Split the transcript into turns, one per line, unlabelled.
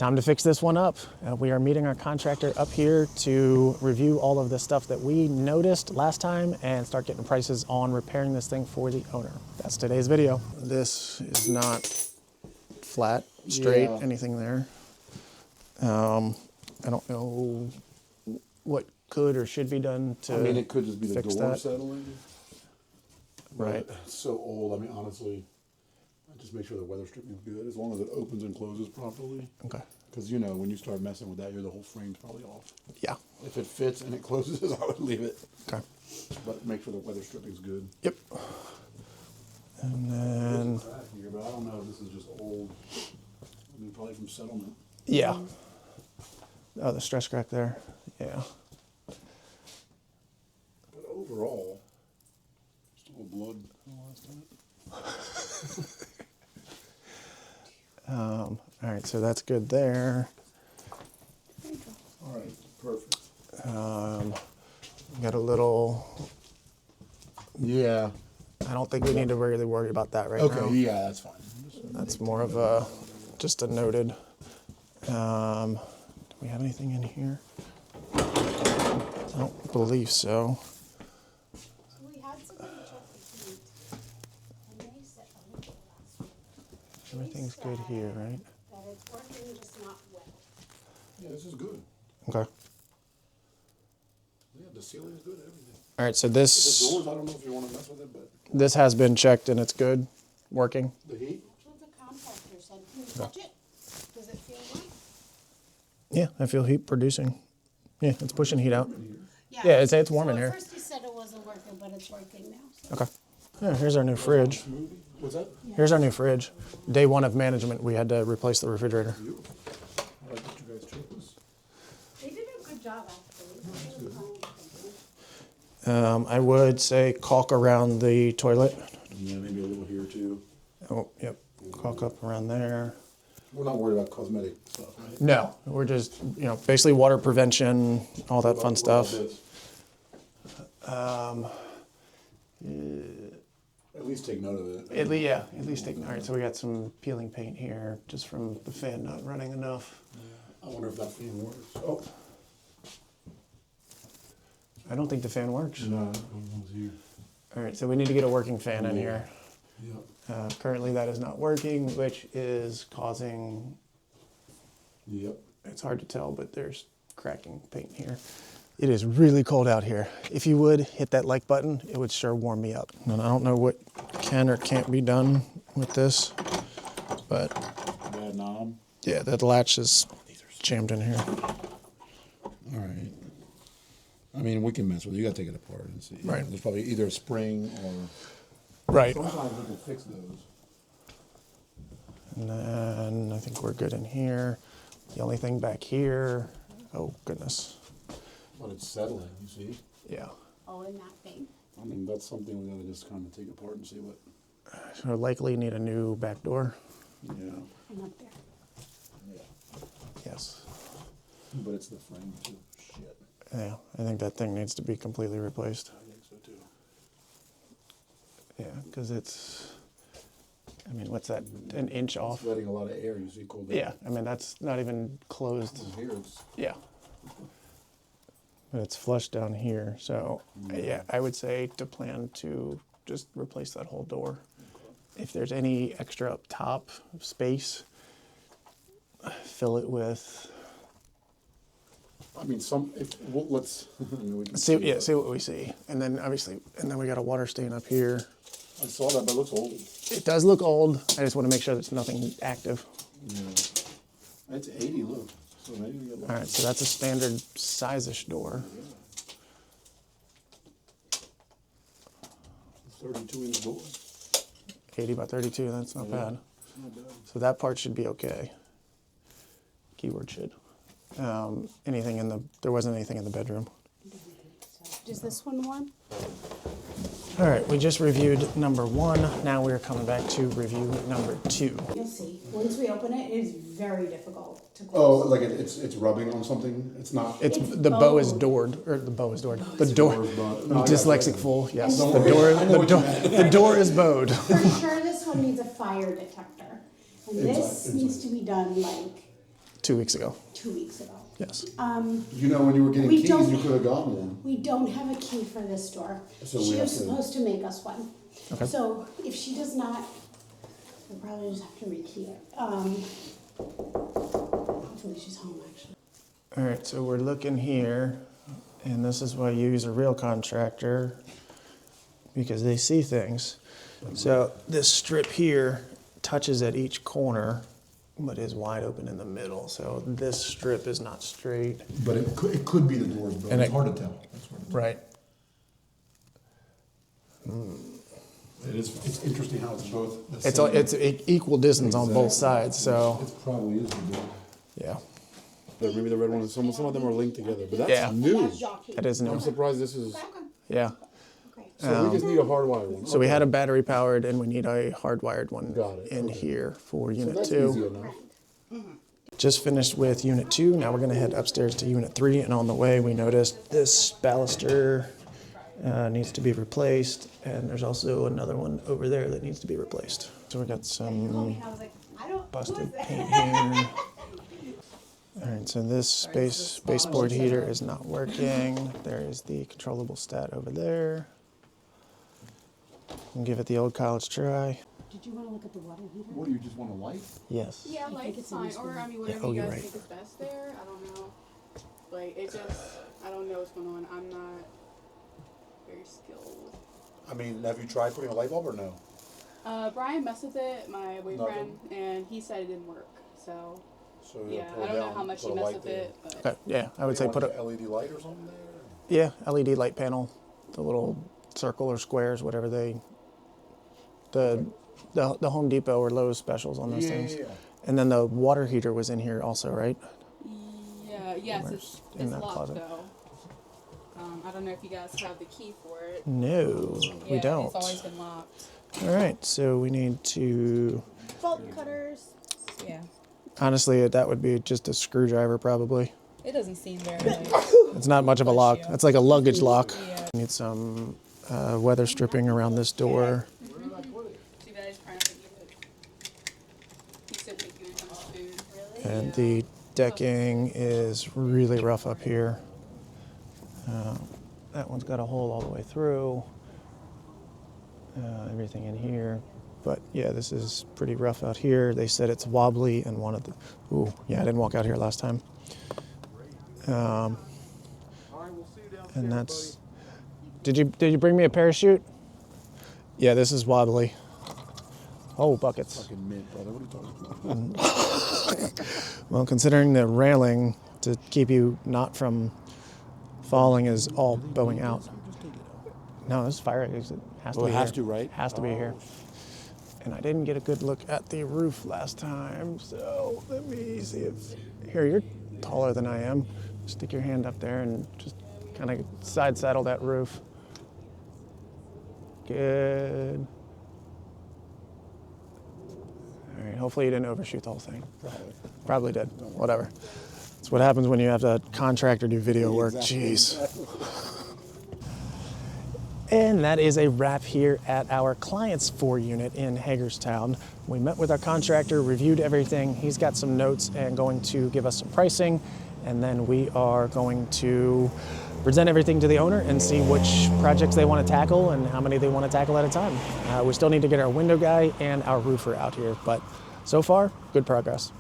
Time to fix this one up. We are meeting our contractor up here to review all of the stuff that we noticed last time and start getting prices on repairing this thing for the owner. That's today's video. This is not flat, straight, anything there. I don't know what could or should be done to fix that.
I mean, it could just be the door settling.
Right.
It's so old. I mean, honestly, just make sure the weather stripping is good, as long as it opens and closes properly.
Okay.
Because, you know, when you start messing with that, the whole frame's probably off.
Yeah.
If it fits and it closes, I would leave it.
Okay.
But make sure the weather stripping's good.
Yep. And then...
There's a crack here, but I don't know if this is just old. I mean, probably from settlement.
Yeah. Oh, the stress crack there. Yeah.
But overall, still blood from last time.
All right, so that's good there.
All right, perfect.
Got a little...
Yeah.
I don't think we need to really worry about that right now.
Okay, yeah, that's fine.
That's more of a, just a noted. Do we have anything in here? I don't believe so.
So we had somebody check the heat, and they said, I think the last one.
Everything's good here, right?
That it's working, just not well.
Yeah, this is good.
Okay.
Yeah, the ceiling's good, everything.
All right, so
The
this
doors, I don't know if you want to mess with it, but
this has been checked and it's good, working.
the heat?
That's what the contractor said. Can you touch it? Does it feel good?
Yeah, I feel heat producing. Yeah, it's pushing heat out.
Yeah,
Yeah, it's warm in here.
At first he said it wasn't working, but it's working now. So.
Okay. Yeah, here's our new fridge.
What's that?
Here's our new fridge. Day one of management, we had to replace the refrigerator.
Beautiful. I like that you guys chose.
They did a good job, actually.
I would say caulk around the toilet.
Yeah, maybe a little here too.
Oh, yep. Caulk up around there.
We're not worried about cosmetic stuff, right?
No, we're just, basically water prevention, all that fun stuff.
At least take note of it.
At least take, all right, so we got some peeling paint here just from the fan not running enough.
I wonder if that fan works. Oh.
I don't think the fan works.
No, one's here.
All right, so we need to get a working fan in here.
Yep.
Currently that is not working, which is causing,
Yep.
it's hard to tell, but there's cracking paint here. It is really cold out here. If you would hit that like button, it would sure warm me up. And I don't know what can or can't be done with this, but
Bad knob.
yeah, that latch is jammed in here.
All right. I mean, we can mess with it. You got to take it apart and see.
Right.
There's probably either a spring or...
Right.
Sometimes we can fix those.
And then I think we're good in here. The only thing back here, oh goodness.
But it's settling, you see?
Yeah.
Oh, in that thing.
I mean, that's something we got to just kind of take apart and see what...
So likely need a new back door.
Yeah.
I'm up there.
Yeah.
Yes.
But it's the frame, too. Shit.
Yeah, I think that thing needs to be completely replaced.
I think so, too.
Yeah, because it's, I mean, what's that, an inch off?
It's letting a lot of air, you see, cold air.
Yeah, I mean, that's not even closed.
And here it's...
Yeah. But it's flush down here, so yeah, I would say to plan to just replace that whole door. If there's any extra up top space, fill it with...
I mean, let's... I mean, we can
See what we see. And then obviously, we got a water stain up here.
I saw that, but it looks old.
It does look old. I just want to make sure there's nothing active.
Yeah. It's 80, look. So maybe we get...
All right, so that's a standard size-ish door.
32-inch door.
80 by 32, that's not bad.
Not bad.
So that part should be okay. Keyword should. There wasn't anything in the bedroom.
Is this one warm?
All right, we just reviewed number 1. Now we're coming back to review number 2.
You'll see. Once we open it, it is very difficult to
Oh,
close.
like it's rubbing on something? It's not...
It's
It's
the bow is
bowed.
doored, or the bow is doored. The door,
door's bowed. No, I got
dyslexic
it.
fool. Yes,
Don't
the
worry.
door.
I know what you meant.
The door is bowed.
For sure, this one needs a fire detector. And
Inside,
this needs to be done like
2 weeks ago.
2 weeks ago.
Yes.
You know, when you were getting
We
keys,
don't-
you could have gotten one.
We don't have a key for this door.
So we
She
have
was
to-
supposed to make us one.
Okay.
So if she does not, we'll probably just have to rekey it. Hopefully she's home, actually.
All right, so we're looking here, and this is why you use a real contractor, because they see things. So this strip here touches at each corner, but is wide open in the middle. So this strip is not straight.
But it could be the doors, but
And
it's
it-
hard to tell. That's what it's
Right.
It's interesting how it's both the
It's
same.
it's equal distance on both sides, so
It probably is the door.
yeah,
Maybe the red one, some of them are linked together, but that's
Yeah.
new.
That's jockey.
that is new.
I'm surprised this is,
Yeah.
Okay.
so we just need a hardwired one.
So we had a battery powered, and we need a hardwired one
Got it,
in
okay.
here for
So
unit
that's
2.
easy enough.
Just finished with unit 2. Now we're going to head upstairs to unit 3. And on the way, we noticed this baluster needs to be replaced. And there's also another one over there that needs to be replaced. So we got some
I was like, I don't.
busted paint here. All right, so this baseboard heater is not working. There is the controllable stat over there. We'll give it the old college try.
Did you want to look at the water heater?
What, do you just want a light?
Yes.
Yeah,
I think
like
it's
fine,
in this
or
one.
I mean, whatever
oh,
you
you're
guys
right.
think is best there. I don't know. Like it just, I don't know what's going on. I'm not very skilled.
I mean, have you tried putting a light bulb or no?
Brian messed with it, my boyfriend, and he said it didn't work. So
So
yeah, I don't know how much he messed with it, but
Okay, yeah, I would say put a
LED light or something there?
yeah LED light panel, the little circle or squares, whatever they the Home Depot or Lowe's specials on those things.
Yeah.
And then the water heater was in here also, right?
yeah, yes, it's
in that
locked
closet.
though. I don't know if you guys have the key for it.
No, we
Yeah,
don't.
It's always been locked.
All right, so we need to.
Bolt cutters.
Yeah,
Honestly, that would be just a screwdriver probably.
it doesn't seem very like.
It's not much of a lock. It's like a luggage lock.
Yeah.
Need some weather stripping around this door.
Too bad he's trying to eat it. He said take you in some food. Really?
And the decking is really rough up here. That one's got a hole all the way through. Everything in here. But yeah, this is pretty rough out here. They said it's wobbly and one of the, ooh, yeah, I didn't walk out here last time. And that's, did you bring me a parachute? Yeah, this is wobbly. Oh, buckets.
Fucking mint, brother. What are you talking about?
Well, considering the railing to keep you not from falling is all bowing out. No, this fire exit has to
Oh,
be
it
here.
has to, right?
Has to be here. And I didn't get a good look at the roof last time, so let me see if... Here, you're taller than I am. Stick your hand up there and just kind of side saddle that roof. Good. All right, hopefully you didn't overshoot the whole thing. Probably did. Whatever. That's what happens when you have a contractor do video work. Jeez. And that is a wrap here at our client's 4-unit in Hagerstown. We met with our contractor, reviewed everything. He's got some notes and going to give us some pricing. And then we are going to present everything to the owner and see which projects they want to tackle and how many they want to tackle at a time. We still need to get our window guy and our roofer out here, but so far, good progress.